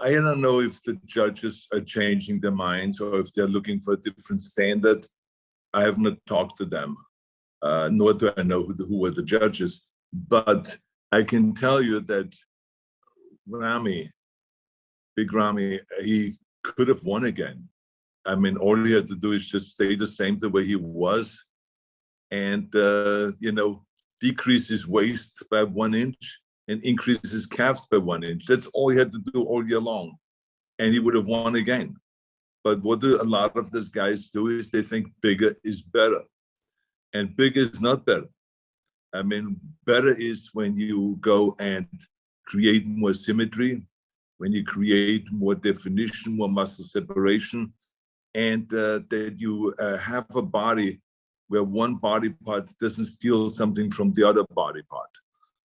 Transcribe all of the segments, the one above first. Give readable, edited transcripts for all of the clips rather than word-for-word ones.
I don't know if the judges are changing their minds or if they're looking for a different standard. I have not talked to them, nor do I know who were the judges. But I can tell you that Rami, Big Rami, he could have won again. I mean, all he had to do is just stay the same the way he was, and decrease his waist by 1 inch and increase his calves by 1 inch. That's all he had to do all year long, and he would have won again. But what do a lot of these guys do is they think bigger is better, and bigger is not better. I mean, better is when you go and create more symmetry, when you create more definition, more muscle separation, and that you have a body where one body part doesn't steal something from the other body part.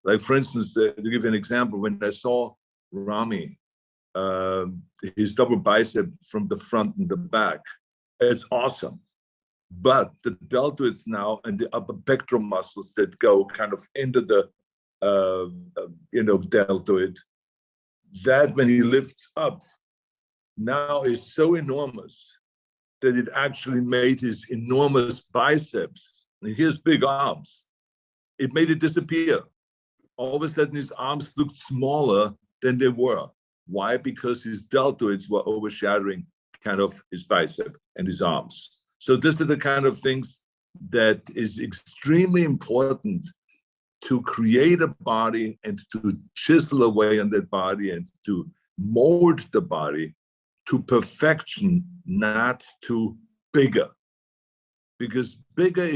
Like, for instance, to give you an example, when I saw Rami, his double bicep from the front and the back, it's awesome. But the deltoids now and the upper pectoral muscles that go kind of into the, deltoid, that when he lifts up, now is so enormous that it actually made his enormous biceps, and his big arms, it made it disappear. All of a sudden, his arms looked smaller than they were. Why? Because his deltoids were overshadowing kind of his bicep and his arms. So these are the kind of things that is extremely important to create a body and to chisel away on that body and to mold the body to perfection, not to bigger. Because bigger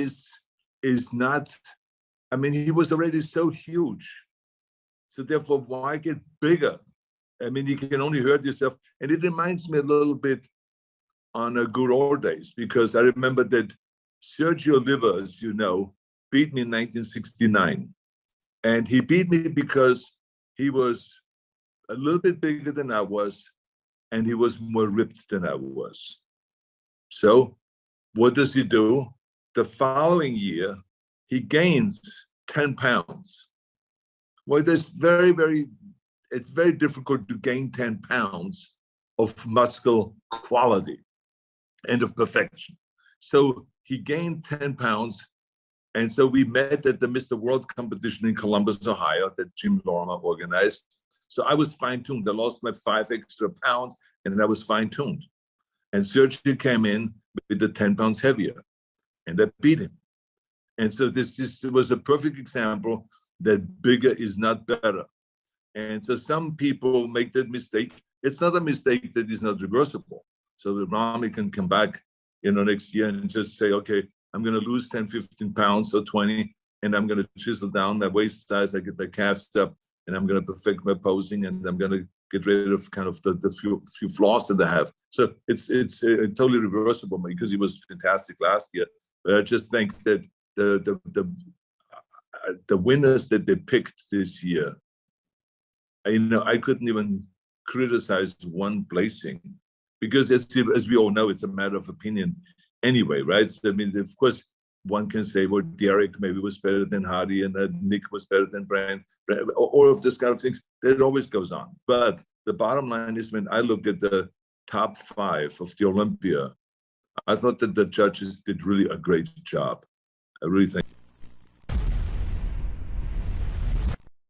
is not, I mean, he was already so huge. So therefore, why get bigger? I mean, you can only hurt yourself. And it reminds me a little bit on a good old days, because I remember that Sergio Oliva, as you know, beat me in 1969. And he beat me because he was a little bit bigger than I was, and he was more ripped than I was. So what does he do? The following year, he gains 10 pounds. Well, it's very difficult to gain 10 pounds of muscle quality and of perfection. So he gained 10 pounds. And so we met at the Mr. World competition in Columbus, Ohio, that Jim Lorimer organized. So I was fine-tuned. I lost my 5 extra pounds, and I was fine-tuned. And Sergio came in with the 10 pounds heavier, and I beat him. And so this was a perfect example that bigger is not better. And so some people make that mistake. It's not a mistake that is not reversible. So the Rami can come back, next year and just say, okay, I'm going to lose 10, 15 pounds or 20, and I'm going to chisel down my waist size. I get my calves up, and I'm going to perfect my posing, and I'm going to get rid of kind of the few flaws that I have. So it's totally reversible, because he was fantastic last year. But I just think that the winners that they picked this year, I couldn't even criticize one placing, because as we all know, it's a matter of opinion anyway, right? So, I mean, of course, one can say, well, Derek maybe was better than Hardy, and Nick was better than Brand, all of this kind of things. That always goes on. But the bottom line is, when I look at the top 5 of the Olympia, I thought that the judges did really a great job. I really think.